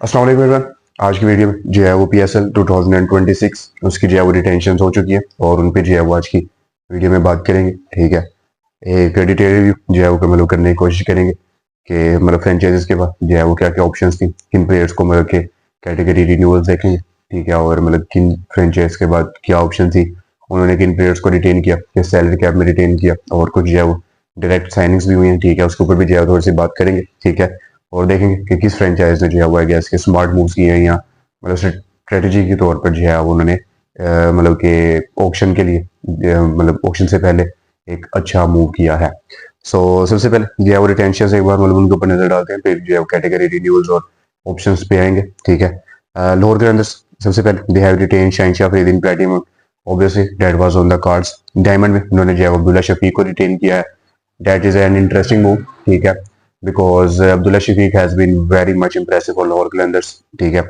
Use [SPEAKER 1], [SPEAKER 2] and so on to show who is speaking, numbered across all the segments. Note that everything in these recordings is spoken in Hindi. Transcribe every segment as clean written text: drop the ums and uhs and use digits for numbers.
[SPEAKER 1] अस्सलाम वालेकुम एवरीवन। आज की वीडियो में जो है वो PSL 2026 उसकी जो है वो रिटेंशन हो चुकी है और उन पे जो है वो आज की वीडियो में बात करेंगे। ठीक है, एक डिटेल रिव्यू जो है वो मतलब करने की कोशिश करेंगे कि मतलब फ्रेंचाइजीज के बाद जो है वो क्या क्या ऑप्शंस थी, किन प्लेयर्स को मतलब के कैटेगरी रिन्यूअल्स देखेंगे। ठीक है, और मतलब किन फ्रेंचाइज के बाद क्या ऑप्शन थी, उन्होंने किन प्लेयर्स को रिटेन किया, किस सैलरी कैप में रिटेन किया, और कुछ जो है वो डायरेक्ट साइनिंग्स भी हुई हैं। ठीक है, उसके ऊपर भी जो है थोड़ी सी बात करेंगे। ठीक है, और देखेंगे कि किस फ्रेंचाइज ने जो है वो गैस के स्मार्ट मूव्स किए हैं या मतलब स्ट्रेटेजी के तौर पर जो है वो उन्होंने मतलब के ऑक्शन के लिए मतलब ऑक्शन से पहले एक अच्छा मूव किया है। सो सबसे पहले जो है वो रिटेंशन से एक बार मतलब उनके ऊपर नजर डालते हैं, फिर जो है वो कैटेगरी रिन्यूअल्स और ऑप्शंस पे आएंगे। ठीक है, लोअर के अंदर सबसे पहले they have retain Shaheen Shah Afridi in platinum. Obviously that was on the cards. Diamond में उन्होंने जो है वो अब्दुल्ला शफीक को रिटेन किया है। That is an interesting move. ठीक है, because Abdullah Shafique has been very much impressive for Lahore Qalandars. ठीक है,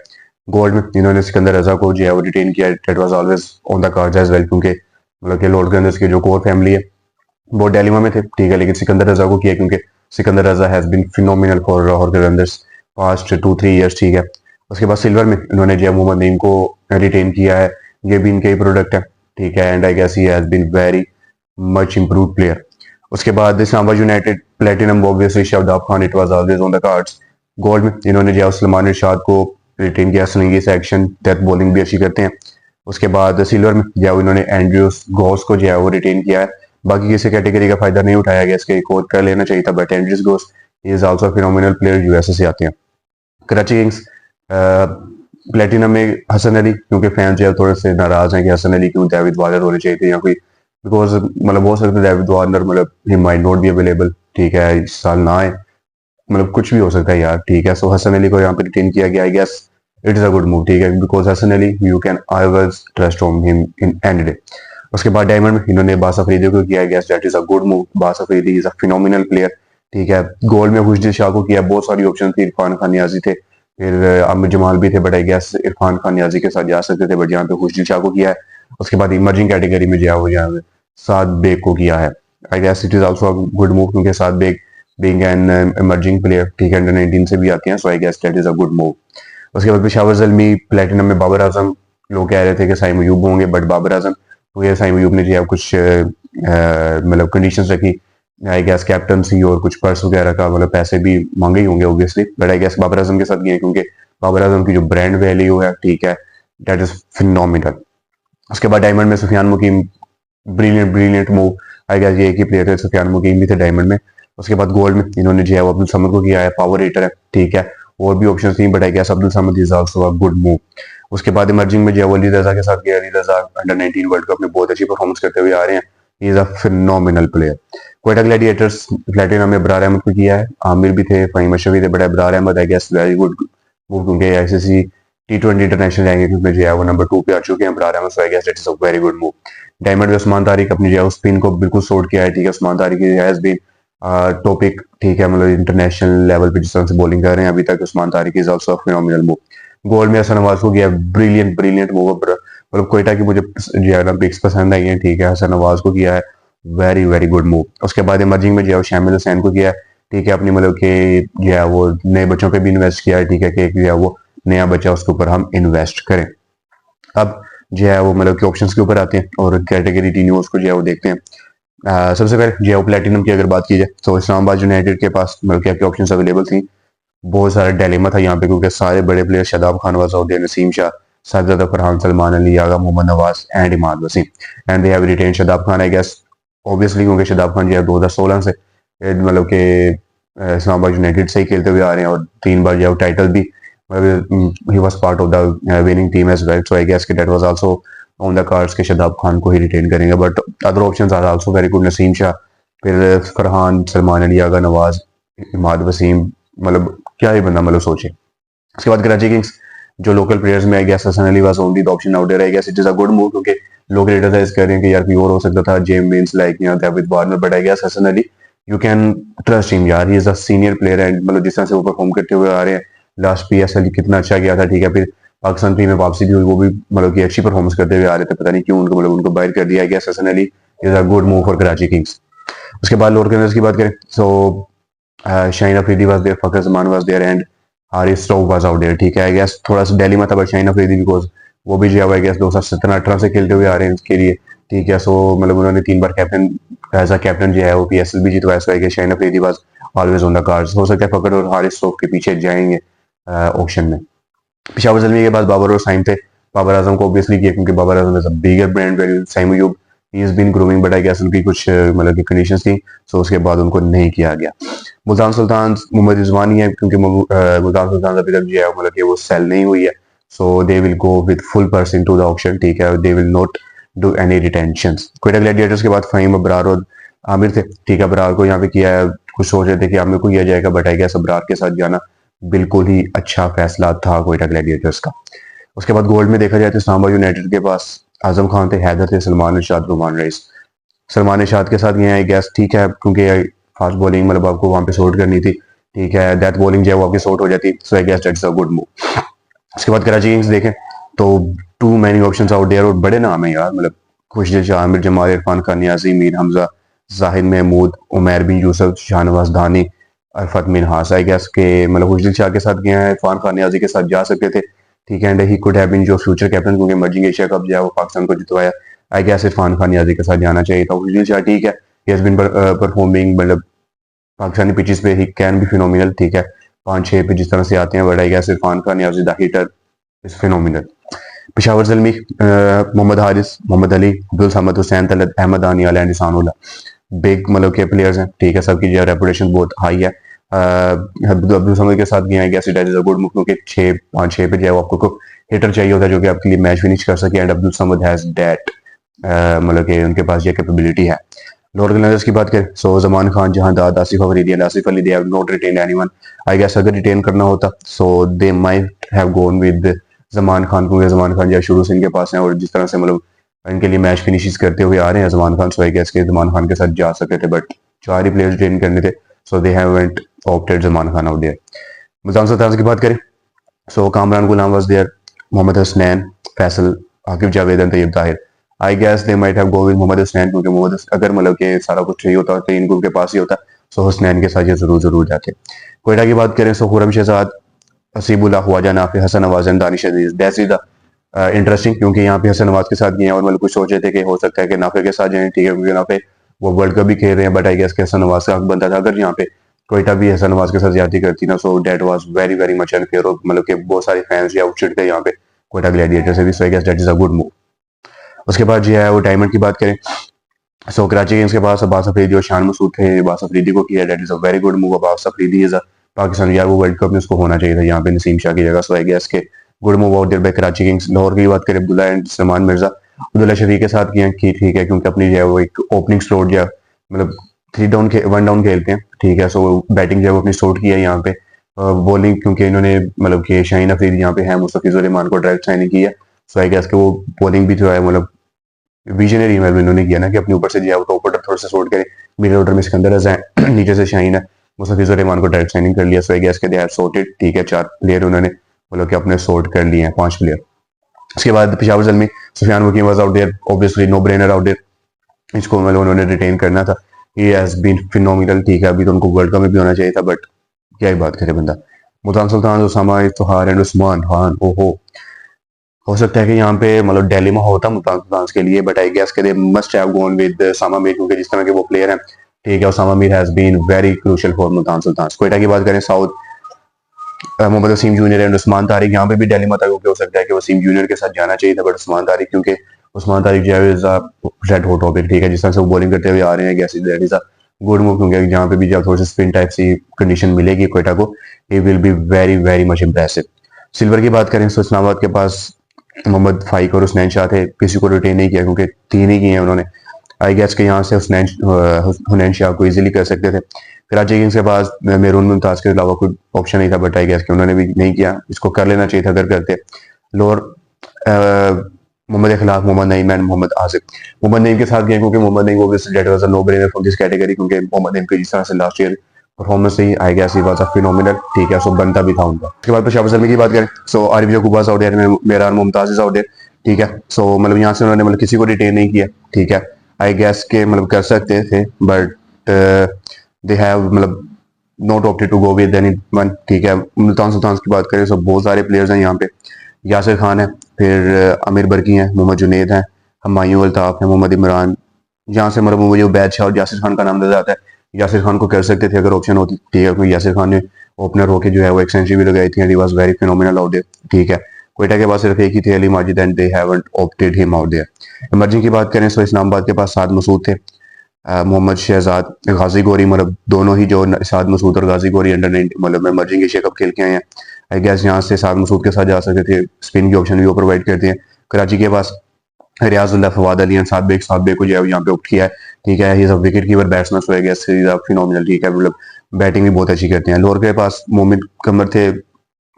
[SPEAKER 1] गोल्ड में इन्होंने सिकंदर रजा को जो है वो रिटेन किया। That was always on the cards as well, क्योंकि मतलब कि लाहौर कलंदर्स की जो कोर फैमिली है वो डेलिमा में थे। ठीक है, लेकिन सिकंदर रजा को किया क्योंकि Sikandar Raza has been phenomenal for Lahore Qalandars past 2-3 years. ठीक है, उसके बाद सिल्वर में इन्होंने जो मोहम्मद नईम को रिटेन किया है। ये भी इनके ही प्रोडक्ट है। ठीक है, and I guess he has been very much improve player. उसके बाद Islamabad United platinum obviously Shadab Khan, it was always on the cards. Gold में इन्होंने जो सलमान इरशाद को रिटेन किया, स्लिंगी सेक्शन, डेथ बॉलिंग भी अच्छी करते हैं। उसके बाद सिल्वर में जो इन्होंने एंड्रयूस गॉस को जो है वो रिटेन किया है। बाकी किसी कैटेगरी का फायदा नहीं उठाया गया, इसके एक और कर लेना चाहिए था, but Andrews Gauss is also phenomenal player, USA से आते हैं। कराची किंग्स प्लेटिनम में हसन अली, क्योंकि फैन जो है थोड़े से नाराज हैं कि हसन अली क्यों डेविड वार्नर होने चाहिए थे या कोई, बिकॉज मतलब हो सकता है डेविड वार्नर मतलब he might not be available. ठीक है, इस साल ना आए, मतलब कुछ भी हो सकता है यार। ठीक है, सो हसन अली को यहाँ पे रिटेन किया गया। I guess it is a good move. ठीक है, because Hasan Ali you can always trust on him in any day. उसके बाद डायमंड में इन्होंने बास अफरीदी को किया। Guess that is a good move. Abbas Afridi is a phenomenal player. ठीक है, गोल में खुशदिल शाह को किया। बहुत सारी ऑप्शन थी, इरफान खान नियाजी थे, फिर आमिर जमाल भी थे, but I guess Irfan Khan Niazi के साथ जा सकते थे, बट यहाँ पे खुशदिल शाह को किया है। उसके बाद इमर्जिंग कैटेगरी में जो है वो यहाँ पे साद बेग को किया है। I guess it is also good move, क्योंकि Saad Baig being an emerging player, ठीक है, अंडर 19 से भी आते हैं, so I guess that is a good move. उसके बाद पेशावर जल्मी प्लेटिनम में बाबर आजम, लोग कह रहे थे कि साइम अयूब होंगे, बट बाबर आजम तो ये साइम अयूब ने जो है कुछ मतलब कंडीशंस रखी। आई गेस कैप्टनसी और कुछ पर्स वगैरह का मतलब पैसे भी मांगे ही होंगे obviously, but I guess Babar Azam के साथ गए क्योंकि बाबर आजम की जो ब्रांड वैल्यू है, ठीक है, दैट इज फिनोमिनल। उसके बाद डायमंड में Sufiyan Muqeem, brilliant brilliant move. I guess ये एक ही प्लेयर थे, सुफियान मुकीम भी थे डायमंड में। उसके बाद गोल्ड में इन्होंने जो है वो अब्दुल समद को किया है, पावर रेटर है। ठीक है, और भी ऑप्शन थी, but I guess Abdul Samad is also a good move. उसके बाद इमर्जिंग में जो है वो अली रजा के साथ गया। अली रजा अंडर 19 वर्ल्ड कप में बहुत अच्छी परफॉर्मेंस करते हुए आ रहे हैं। ही is a phenomenal player. Quetta Gladiators platinum में अबरार अहमद को किया है। आमिर भी थे, फहीम अशरफ थे, but Abrar Ahmed I guess very good move, क्योंकि आईसीसी T20 इंटरनेशनल रैंकिंग में जो है वो नंबर 2 पे आ चुके हैं Abrar Ahmed, so I guess that is a very good move. Diamond में उस्मान तारिक अपनी जो है स्पिन को बिल्कुल सोल्ड किया है। ठीक है, Usman Tariq has been topic. ठीक है, मतलब इंटरनेशनल लेवल पे जिस तरह से बॉलिंग कर रहे हैं अभी तक, Usman Tariq is also phenomenal move. Gold में हसन नवाज को किया, ब्रिलियंट ब्रिलियंट मूव। मतलब कोयटा की मुझे जो है ना पिक्स पसंद आई है। ठीक है, हसन नवाज को किया है, वेरी वेरी गुड मूव। उसके बाद इमर्जिंग में जो है शामिल हुसैन को किया है। ठीक है, अपनी मतलब कि जो है वो नए बच्चों पे भी इन्वेस्ट किया है। ठीक है, कि जो है वो नया बच्चा उसके ऊपर हम इन्वेस्ट करें। अब जो है वो मतलब कि ऑप्शंस के ऊपर आते हैं और कैटेगरी टी न्यूज को जो है वो देखते हैं। सबसे पहले जो है प्लेटिनम की अगर बात की जाए तो इस्लामाबाद यूनाइटेड के पास मतलब क्या क्या ऑप्शंस अवेलेबल थी। बहुत सारा डिलेमा था यहाँ पे, क्योंकि सारे बड़े प्लेयर शादाब खान, वज़ीर Naseem Shah, Sajid Farhan, Salman Ali, Agha Mohammad Nawaz and Imad Wasim, and they have retain Shadab Khan. I guess obviously क्योंकि शादाब खान जो है 2016 से मतलब कि इस्लामाबाद यूनाइटेड से ही खेलते हुए आ रहे हैं और 3 बार जो है टाइटल भी, he was part of the winning team as well, so I guess that was also on the cards के शादाब खान को ही रिटेन करेंगे, but other options are also very good. Naseem Shah, फिर फरहान, सलमान अली, आगा नवाज, इमाद वसीम, मतलब क्या ही बंदा मतलब सोचे। उसके बाद कराची किंग्स जो लोकल प्लेयर्स में I guess Hasan Ali was only the option out there. I guess it is a good move, क्योंकि लोग क्रिटिसाइज कर रहे हैं कि यार कोई और हो सकता था, जेम मींस लाइक या David Warner, but I guess Hasan Ali you can trust him यार, he is a senior player and मतलब जिस तरह से वो परफॉर्म करते हुए आ रहे हैं। लास्ट PSL कितना अच्छा गया था। ठीक है, फिर पाकिस्तान टीम में वापसी भी हुई, वो भी मतलब कि अच्छी परफॉर्मेंस करते हुए आ रहे थे, पता नहीं क्यों उनको मतलब उनको बाहर कर दिया। I guess Hasan Ali is a good move for Karachi Kings. उसके बाद लोअर की बात करें, so Shaheen Afridi was there, Fakhar Zaman was there, and Haris स्टोक वाज आउट देयर, ठीक है। आई गेस थोड़ा सा दिल्ली में था बट शाहीन अफरीदी बिकॉज वो भी जो है आई गेस 2017-18 से खेलते हुए आ रहे हैं उसके लिए, ठीक है। सो मतलब उन्होंने 3 बार कैप्टन एज अ कैप्टन जो है वो पीएसएल भी जीतवाया, so I guess Shaheen Afridi was always on the cards. हो सकता है फकड़ और हारिस स्टोक के पीछे जाएंगे ऑक्शन में। पेशावर जलमी के बाद बाबर और साइम थे। बाबर आजम को ऑब्वियसली किया क्योंकि Babar Azam is a bigger brand value. Saim Ayub he is been grooming but I guess उनकी कुछ मतलब की कंडीशंस थी, सो उसके बाद उनको नहीं किया गया। मुल्तान सुल्तान मोहम्मद रिजवान ही है क्योंकि मुल्तान सुल्तान अभी तक जो है मतलब कि वो सेल नहीं हुई है, so they will go with full person to the auction, ठीक है। They will not do any retentions. Quetta Gladiators के बाद फहीम अबरार और आमिर थे, ठीक है। अबरार को यहाँ पे किया है, कुछ सोच रहे थे कि आमिर को किया जाएगा बट आई गेस अबरार के साथ जाना बिल्कुल ही अच्छा फैसला था क्वेटा ग्लैडिएटर्स का। उसके बाद गोल्ड में देखा जाए तो सांबा यूनाइटेड के पास आजम खान थे, हैदर थे, सलमान इरशाद, रुमान रईस। सलमान इरशाद के साथ गए आई गेस, ठीक है, क्योंकि फास्ट बॉलिंग मतलब आपको वहां पे शॉट करनी थी, ठीक है। डेथ बॉलिंग जो है वो आपकी शॉट हो जाती, so I guess that's a good move. उसके बाद कराची किंग्स देखें तो too many options out there और बड़े नाम है यार, मतलब खुशदिल शाह, आमिर जमाल, इरफान खान, नियाजी, मीर हमजा, जाहिद महमूद, उमैर बिन यूसुफ, शाहनवाज धानी, अरफत मिनहास। आई गेस के मतलब खुशदिल शाह के साथ गए हैं, इरफान खान नियाजी के साथ जा सकते थे, ठीक है। And he could have been जो फ्यूचर कैप्टन क्योंकि इमर्जिंग एशिया कप जो है वो पाकिस्तान को जितवाया। आई गेस इरफान खान नियाजी के साथ जाना चाहिए था। खुशदिल शाह ठीक है, ही हैज बीन परफॉर्मिंग मतलब पाकिस्तानी पिचेस पे ही कैन बी फिनोमिनल, ठीक है। 5-6 पे जिस तरह से आते हैं but I guess Irfan Khan Niazi the hitter is phenomenal. Peshawar Zalmi, Mohammad Haris, Mohammad Ali, Abdul Samad, Hussain Talat, Ahmed Daniyal and Ihsanullah, big मतलब के प्लेयर्स हैं, ठीक है। सबकी जो रेपुटेशन बहुत हाई है। अब्दुल समद के साथ गया gas it is a good move क्योंकि 6-5-6 पे जो है आपको हिटर चाहिए होता है जो कि आपके लिए मैच फिनिश कर सके and Abdul Samad has that मतलब कि उनके पास ये कैपेबिलिटी है। लोअर ऑर्गेनाइजर्स की बात करें so Zaman Khan, Jahandad, Asif Afridi and Asif Ali, they have not retain anyone. I guess अगर रिटेन करना होता so they might have gone with Zaman Khan क्योंकि जमान खान जो शुरू से इनके पास है और जिस तरह से मतलब इनके लिए मैच फिनिशेस करते हुए आ रहे हैं जमान खान, सो आई गेस के जमान खान के साथ जा सकते थे बट 4 ही प्लेयर्स रिटेन करने थे, so they haven't opted Zaman Khan out there. Multan Sultan की बात करें so Kamran Ghulam was there, Mohammad Hasnain, Faisal, Aqib Javed and Tayyab Tahir. I guess they might have go with Mohammad Hasnain क्योंकि मोहम्मद अगर मतलब के सारा कुछ चाहिए होता तो इनको के पास ही होता, सो हसनैन के साथ ये जरूर जाते। कोयटा की बात करें so Khurram Shahzad, Haseebullah, Khawaja Nafay, Hasan Nawaz and Danish Aziz. That's the interesting क्योंकि यहाँ पे हसन नवाज के साथ गए हैं और मतलब कुछ सोचे थे कि हो सकता है कि नाफे के साथ जाए, ठीक है, क्योंकि नाफे वो वर्ल्ड कप भी खेल रहे हैं बट आई गेस के हसन नवाज का हक बनता था अगर यहाँ पे कोयटा भी हसन नवाज के साथ ज्यादा करती ना, so that was very much unfair और मतलब कि बहुत सारे फैंस या चिढ़ते यहाँ पे कोयटा ग्लैडिएटर से भी, so I guess that is a good move. उसके बाद जो है वो डायमंड की बात करें सो कराची किंग्स के पास अब्बास अफरीदी और शान मसूद थे, अब्बास अफरीदी को किया, that is a very good move. Abbas Afridi is अ पाकिस्तान यार वो वर्ल्ड कप में उसको होना चाहिए था यहाँ पे नसीम शाह की जगह, सो आई गेस के good move out there by Karachi kings. Lahore की बात करें अब्दुल्ला एंड सलमान मिर्जा, अब्दुल्ला शफीक के साथ किया कि ठीक है क्योंकि अपनी जो है वो एक ओपनिंग स्लॉट जो है मतलब 1 डाउन खेलते हैं, ठीक है। सो बैटिंग जो है वो अपनी स्लॉट की है यहाँ पे। बॉलिंग क्योंकि इन्होंने मतलब कि शाहीन अफरीदी यहाँ पे है, मुस्तफिजुर रहमान को डायरेक्ट साइनिंग की है, सो आई गेस के वो बॉलिंग भी जो है मतलब विजनरी इन्होंने किया ना कि अपने ऊपर से जो है तो ऊपर थोड़ा सा शॉट करे, मिडिल ऑर्डर में सिकंदर है, नीचे से शाहीन है, मुस्तफिजुर रहमान को डायरेक्ट साइनिंग कर लिया, सो आई गेस के दे हैव सॉर्टेड, ठीक है। 4 प्लेयर उन्होंने मतलब कि अपने सॉर्ट कर लिए हैं, 5 प्लेयर। उसके बाद Peshawar Zalmi, Sufiyan Muqeem was out there, obviously no brainer out there, इसको मतलब उन्होंने रिटेन करना था, ही हैज बीन फिनोमिनल, ठीक है। अभी तो उनको वर्ल्ड कप में भी होना चाहिए था बट क्या ही बात करे बंदा। मुल्तान सुल्तान, उसामा इफ्तिखार एंड उस्मान खान, ओहो हो सकता है कि यहाँ पे मतलब दिल्ली में होता मुल्तान सुल्तान के लिए बट आई गेस के they must have gone with Usama Mir क्योंकि जिस तरह के वो प्लेयर हैं, ठीक है। Usama Mir has been very crucial for Multan Sultan. Quetta की बात करें साउथ, मोहम्मद वसीम जूनियर एंड उस्मान तारिक, यहाँ पे भी दिल्ली में था क्योंकि हो सकता है कि वसीम जूनियर के साथ जाना चाहिए था बट उस्मान तारिक क्योंकि उस्मान तारिक जो है रेड हॉट टॉपिक, ठीक है। जिस तरह से वो बॉलिंग करते हुए आ रहे हैं gas that is a good move क्योंकि जहाँ पे भी जब थोड़ी सी स्पिन टाइप सी कंडीशन मिलेगी कोयटा को, ही will be very much impressive. Silver की बात करें तो इस्लामाबाद के पास मोहम्मद फाइक और हुसनैन शाह थे, किसी को रिटेन नहीं किया क्योंकि 3 ही किए हैं उन्होंने। आई गेस के यहाँ से हुसनैन शाह को इजीली कर सकते थे। कराची किंग्स के पास मेरून मुमताज के अलावा कोई ऑप्शन नहीं था बट आई गेस के उन्होंने भी नहीं किया, इसको कर लेना चाहिए था अगर करते। लोअर मोहम्मद इखलाक, मोहम्मद नईम एंड मोहम्मद आसिफ, मोहम्मद नईम के साथ गए क्योंकि Mohammad Naeem obviously that was a no brainer from this category क्योंकि मोहम्मद नईम के जिस तरह से लास्ट ईयर परफॉर्मेंस थी I guess he was a phenomenal, ठीक है। सो बनता भी था उनका। उसके बाद पेशावर जलमी की बात करें so Arif Yaqoob was out there, Mehran Mumtaz is out there, ठीक है। सो मतलब यहाँ से उन्होंने मतलब किसी को रिटेन नहीं किया, ठीक है। आई गेस के मतलब कर सकते थे बट दे हैव मतलब not opted to go with anyone, ठीक है। मुल्तान सुल्तान्स की बात करें तो बहुत सारे प्लेयर्स हैं यहाँ पे। यासिर खान है, फिर आमिर बरकी हैं, मोहम्मद जुनेद हैं, हुमायूं अल्ताफ है, मोहम्मद इमरान। यहाँ से मतलब मुझे बैच है और यासिर खान का नाम नजर आता है। यासिर खान को कर सकते थे अगर ऑप्शन होती, ठीक है, क्योंकि यासिर खान ने ओपनर होकर जो है वो एक सेंचुरी भी लगाई थी and he was very phenomenal out there, ठीक है। कोयटा के पास सिर्फ एक ही थे, Ali Majid, and they haven't opted him out there. Emerging की बात करें तो इस्लामाबाद के पास साद मसूद थे, मोहम्मद शहजाद, गाजी गोरी, मतलब दोनों ही जो साद मसूद और गाजी गोरी अंडर 19 मतलब इमर्जिंग एशिया कप खेल के आए हैं। आई गेस यहाँ से साद मसूद के साथ जा सकते थे, स्पिन की ऑप्शन भी वो प्रोवाइड करते हैं। कराची के पास रियाजुल्लाह, फवाद अली एंड साद बेग को जो है यहाँ पे ऑप्ट किया है, ठीक है। He is a wicket keeper batsman, so I guess he is a phenomenal, ठीक है, मतलब बैटिंग भी बहुत अच्छी करते हैं। लाहौर के पास मोमिन कमर थे,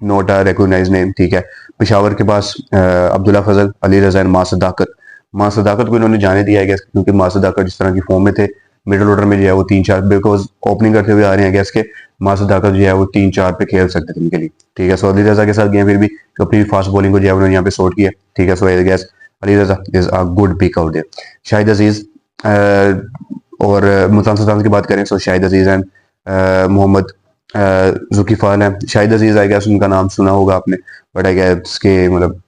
[SPEAKER 1] नोट अ रिकॉग्नाइज नेम, ठीक है। पेशावर के पास अब्दुल्ला फजल, अली रजा एंड मां सदाकत। मां सदाकत को इन्होंने जाने दिया है गैस, क्योंकि मां सदाकत जिस तरह की फॉर्म में थे मिडिल ऑर्डर में जो है वो 3-4, बिकॉज ओपनिंग करते हुए आ रहे हैं गैस के मां सदाकत जो है वो 3-4 पे खेल सकते थे उनके लिए, ठीक है। सो अली रजा के साथ गए, फिर भी अपनी फास्ट बॉलिंग को जो है उन्होंने यहाँ पे सॉर्ट किया, ठीक है। So I guess Ali Raza is a good pick out there. Shahid Aziz और मुल्तान सुल्तान की बात करें तो शाहिद अजीज एंड मोहम्मद जुल्किफाल है। शाहिद अजीज आई गेस उनका नाम सुना होगा आपने, बट आई गेस के मतलब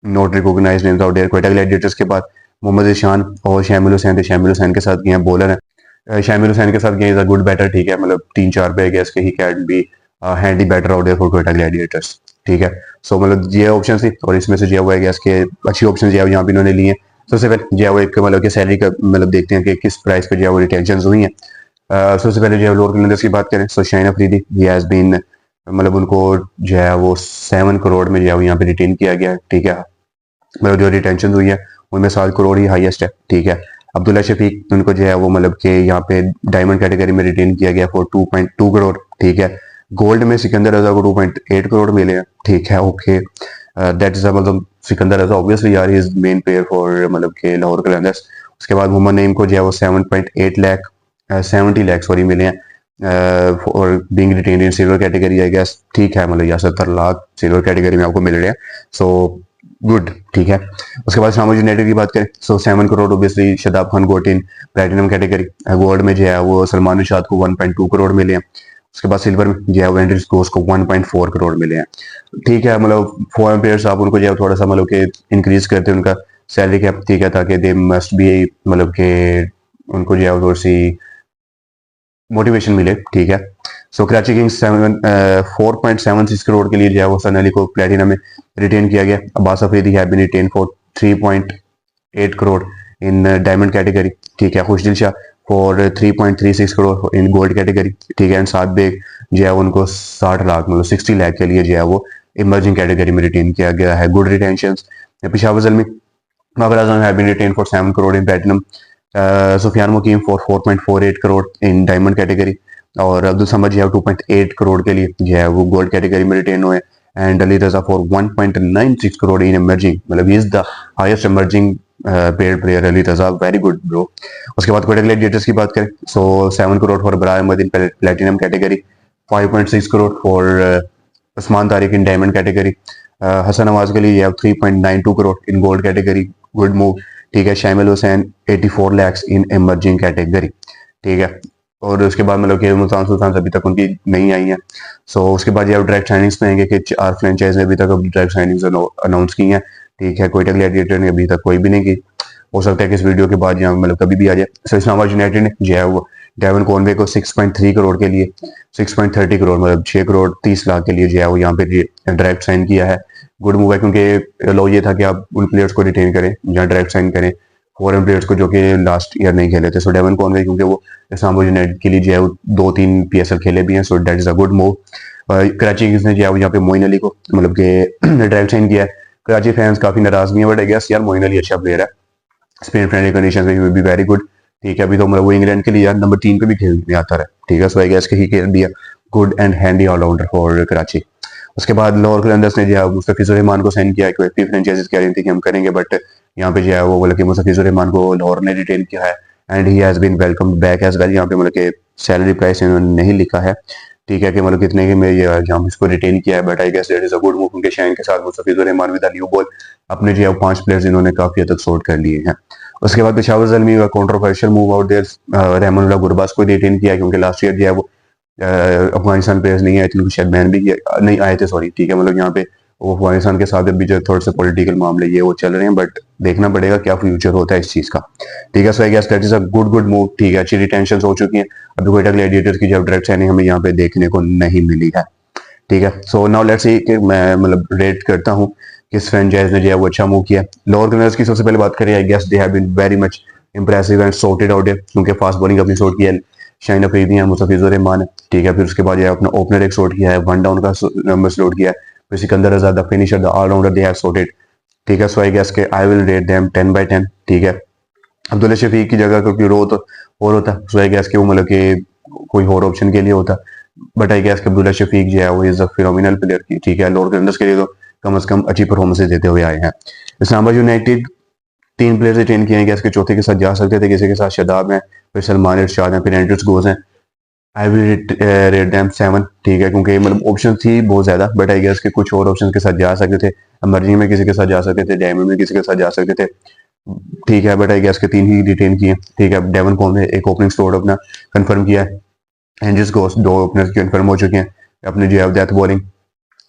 [SPEAKER 1] not recognized names out there. Quetta Gladiators के बाद मोहम्मद इशान और शामिल हुसैन थे। शामिल हुसैन के साथ गए हैं, बॉलर है। शामिल हुसैन के साथ गए, इज अ गुड बैटर, ठीक है, मतलब 3-4 पे गैस के he can be handy batter out there for Quetta gladiators, ठीक है। सो मतलब ये ऑप्शन थी और इसमें से जो है गैस के अच्छी ऑप्शन जो है यहाँ पे इन्होंने लिए हैं। सबसे पहले जो है वो एक मतलब कि सैलरी का मतलब देखते हैं कि किस प्राइस पे जो है वो रिटेंशन हुई है। सबसे पहले जो है लोअर कलंदर्स की बात करें तो Shaheen Afridi, he has been मतलब उनको जो है वो 7 करोड़ में जो है वो यहाँ पे रिटेन किया गया है, ठीक है। मतलब जो रिटेंशन हुई है उनमें 7 करोड़ ही हाईएस्ट है, ठीक है। अब्दुल्ला शफीक उनको जो है वो मतलब कि यहाँ पे डायमंड कैटेगरी में रिटेन किया गया फॉर 2.2 करोड़, ठीक है। गोल्ड में सिकंदर रजा को 2.8 करोड़ मिले हैं, ठीक है, ओके। दैट इज मतलब सिकंदर रजा ऑब्वियसली यार he is main player for मतलब के लाहौर कलंदर्स। उसके बाद मोहम्मद नईम को जो है वो 7.8 लाख 70 लाख सॉरी मिले हैं और being retained in silver category, I guess, ठीक है, मतलब या 70 लाख सिल्वर कैटेगरी में आपको मिल रहे हैं, सो गुड, ठीक है। उसके बाद शामिल यूनाइटेड की बात करें सो 7 करोड़ ऑब्वियसली शदाब खान गोट इन प्लेटिनम कैटेगरी। गोल्ड में जो है वो सलमान निशाद को 1.2 करोड़ मिले हैं। उसके बाद सिल्वर में जो है वेंडर्स घोष को 1.4 करोड़ मिले हैं, ठीक है। मतलब फॉरेन प्लेयर्स आप उनको जो है थोड़ा सा मतलब कि इंक्रीज करते हैं उनका सैलरी कैप, ठीक है, ताकि दे मस्ट बी मतलब कि उनको जो है थोड़ी सी मोटिवेशन मिले, ठीक है। सो कराची किंग्स 4.76 करोड़ के लिए जो है वो सन अली को प्लेटिनम में रिटेन किया गया। Abbas Afridi have been retain for 3.8 crore in diamond category, ठीक है। Khushdil Shah for 3.36 crore in gold category, ठीक है। एंड साद बेग जो है उनको 60 लाख मतलब 60 लाख के लिए जो है वो इमर्जिंग कैटेगरी में रिटेन किया गया है, good retention. Peshawar Zalmi Babar Azam have been retain for 7 crore in platinum, Sufiyan Muqeem for 4.48 crore in diamond category, और अब्दुल समद जो है 2.8 करोड़ के लिए जो है वो गोल्ड कैटेगरी में रिटेन हुए। And Ali Raza for 1.96 crore in emerging, मतलब is the highest emerging paid player Ali Raza, very good bro. उसके बाद कोयटा ग्लैडिएटर्स की बात करें so 7 crore for Abrar Ahmed in platinum category, 5.6 crore for Usman Tariq in diamond category, Hasan Nawaz के लिए 3.92 crore in gold category, good move, ठीक है। Shamyl Hussain 84 lakh in emerging category, ठीक है। और उसके बाद मतलब कि मुल्तान सुल्तान अभी तक उनकी नहीं आई है। सो उसके बाद ये डायरेक्ट साइनिंग्स में आएंगे कि 4 फ्रेंचाइज ने अभी तक डायरेक्ट साइनिंग्स अनाउंस की हैं, ठीक है। कोयटा ग्लैडिएटर ने अभी तक कोई भी नहीं की, हो सकता है कि इस वीडियो के बाद यहाँ मतलब कभी भी आ जाए। सो इस्लामाबाद यूनाइटेड ने जो है वो डेवन कॉनवे को 6.3 करोड़ के लिए 6.30 करोड़ मतलब 6 करोड़ 30 लाख के लिए जो है वो यहाँ पे डायरेक्ट साइन किया है, गुड मूव है, क्योंकि लो ये था कि आप उन प्लेयर्स को रिटेन करें या डायरेक्ट साइन करें फॉरेन प्लेयर्स को जो कि लास्ट ईयर नहीं खेले थे। सो डेवन कॉनवे क्योंकि वो इस्लामाबाद यूनाइटेड के लिए जो है वो 2-3 PSL खेले भी हैं, so that is a good move. Karachi Kings ने जो है वो यहाँ पे मोइन अली को मतलब कि डायरेक्ट साइन किया है। कराची फैंस काफी नाराज भी हैं, बट आई गेस यार मोइन अली अच्छा प्लेयर है, स्पेन फ्रेंडली कंडीशन में भी वेरी गुड, ठीक है। अभी तो मतलब वो इंग्लैंड के लिए यार नंबर 3 पे भी खेलने आता है, ठीक है। सो आई गेस कि he can be a good and handy allrounder for Karachi. उसके बाद लाहौर कलंदर्स ने जो है मुस्तफिजुर रहमान को साइन किया, कोई फ्रेंचाइजीज कह रही थी कि हम करेंगे, बट यहाँ पे जो है वो मतलब कि मुस्तफिजुर रहमान को लाहौर ने रिटेन किया है and he has been welcome back as well. यहाँ पे मतलब कि सैलरी प्राइस इन्होंने नहीं लिखा है, ठीक है, कि मतलब कितने के में यहाँ इसको रिटेन किया है, but I guess that is a good move, उनके शाइन के साथ Mustafizur Rahman with new ball अपने जो है 5 प्लेयर्स इन्होंने काफी हद तक सॉर्ट कर लिए हैं। उसके बाद पेशावर जलमी का controversial move out there, Rahmanullah Gurbaz को रिटेन किया क्योंकि लास्ट ईयर जो है वो अफगानिस्तान प्लेयर्स नहीं आए थे, उनको शायद बैन भी किया, नहीं आए थे सॉरी, ठीक है। मतलब यहाँ पे वो अफगानिस्तान के साथ अभी जो थोड़े से पॉलिटिकल मामले ये वो चल रहे हैं, बट देखना पड़ेगा क्या फ्यूचर होता है इस चीज का, ठीक है। So I guess that is a good move, ठीक है। अच्छी रिटेंशन हो चुकी है। अभी कोयटा ग्लैडिएटर्स की जब डायरेक्ट साइनिंग हमें यहाँ पे देखने को नहीं मिली है, ठीक है। सो नाउ लेट्स सी कि मैं मतलब रेट करता हूँ किस फ्रेंचाइज ने जो है वो अच्छा मूव किया। लोअर कलर्स की सबसे पहले बात करें, I guess they have been very much impressive and sorted out है, क्योंकि फास्ट बॉलिंग अपनी सॉर्ट किया है, शाइन अफरीदी है, मुस्तफिजुर रहमान है, ठीक है। फिर उसके बाद जो अपना ओपनर एक सॉर्ट किया है, वन डाउन का नंबर स्लोट किया है, फिर Sikandar Raza the finisher the allrounder they have sorted, ठीक है। सो आई गेस के आई विल रेट देम 10/10, ठीक है। अब्दुल्ला शफीक की जगह क्योंकि रो तो और होता, सो आई गेस के वो मतलब कि कोई और ऑप्शन के लिए होता, but I guess Abdullah Shafique जो है वो इज अ फिनोमिनल प्लेयर की, ठीक है। लोअर कलंदर्स के लिए तो कम से कम अच्छी परफॉर्मेंस देते हुए आए हैं। इस्लामाबाद यूनाइटेड 3 प्लेयर रिटेन किए हैं, कि इसके चौथे के साथ जा सकते थे, किसी के साथ शादाब हैं, फिर सलमान इरशाद हैं, फिर एंड्रयूस गोज हैं। आई विल रेट देम 7, ठीक है, क्योंकि मतलब ऑप्शन थी बहुत ज्यादा, बट आई गेस के कुछ और ऑप्शन के साथ जा सकते थे, एमर्जिंग में किसी के साथ जा सकते थे, डायमंड में किसी के साथ जा सकते थे, ठीक है। बट आई गेस के 3 ही रिटेन किए, ठीक है। डेवन कॉम ने एक ओपनिंग स्लॉट अपना कंफर्म किया है, एंड्रयूस गोज 2 ओपनर्स कंफर्म हो चुके हैं, अपने जो है डेथ बॉलिंग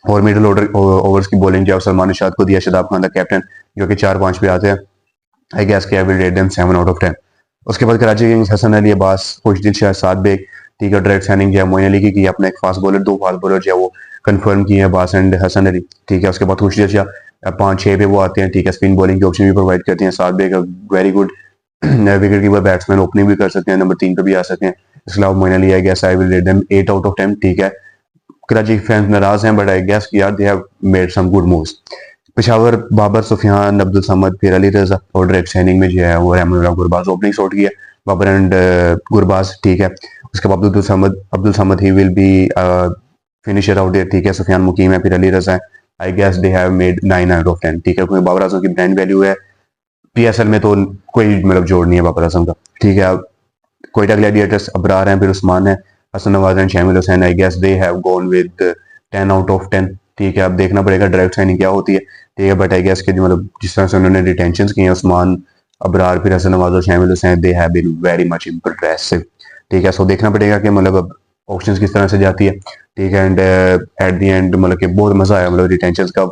[SPEAKER 1] और मिडिल ऑर्डर ओवर्स की बॉलिंग जो है सलमान इरशाद को दिया, शादाब खान द कैप्टन, जो कि 4-5 पे आते हैं। आई गेस के आई विल रेट देम 7/10। उसके बाद कराची किंग्स हसन अली अब्बास, खुशदिल शाह, साद बेग, ठीक है। डायरेक्ट साइनिंग जो है मोइन अली की अपना एक फास्ट बॉलर, 2 फास्ट बॉलर जो है वो कंफर्म किए हैं, अब्बास एंड हसन अली, ठीक है। उसके बाद खुशदिल शाह 5-6 पे वो आते हैं, ठीक है। स्पिन बॉलिंग के ऑप्शन भी प्रोवाइड करते हैं, Saad Baig very good wicket keeper batsman, opening भी कर सकते हैं, नंबर 3 पे भी आ सकते हैं। इसके अलावा Moeen Ali, I guess I will rate them 8/10, ठीक है। कराची फैंस नाराज हैं, बट आई गेस यार they have made some good moves. Peshawar Babar, Sufiyan, Abdul Samad, फिर अली रजा और डायरेक्ट साइनिंग में जो है वो रहमान गुरबाज ओपनिंग शॉट किया, बाबर एंड गुरबाज, ठीक है। उसके बाद Abdul Samad he will be finisher out there, ठीक है। सुफियान मुकीम है, फिर अली रजा है। I guess they have made 9/10, ठीक है, क्योंकि बाबर आजम की ब्रांड वैल्यू है पीएसएल में तो कोई मतलब जोड़ नहीं है बाबर आजम का, ठीक है। अब कोयटा ग्लैडिएटर्स अबरार हैं, फिर उस्मान है, Hasan Nawaz and Shamil Hussain, I guess they have gone with 10/10, ठीक है। अब देखना पड़ेगा डायरेक्ट साइनिंग क्या होती है, ठीक है। बट आई गेस के मतलब जिस तरह से उन्होंने रिटेंशन किए हैं, उस्मान, अबरार, फिर हसन नवाज और Shamil Hussain, they have been very much impressive, ठीक है। सो देखना पड़ेगा कि मतलब अब ऑप्शंस किस तरह से जाती है, ठीक है। एंड एट द एंड मतलब कि बहुत मजा आया, मतलब रिटेंशन का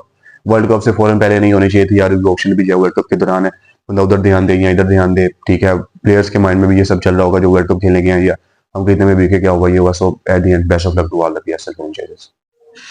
[SPEAKER 1] वर्ल्ड कप से फौरन पहले नहीं होनी चाहिए थी यार, ऑप्शन भी जो वर्ल्ड कप के दौरान है, बंदा उधर ध्यान दे या इधर ध्यान दे, ठीक है। प्लेयर्स के माइंड में भी ये सब चल रहा होगा जो वर्ल्ड कप खेलने गए हैं, या हम कितने में बीके क्या होगा ये हुआ। So at the end best of luck to all the PSL franchises.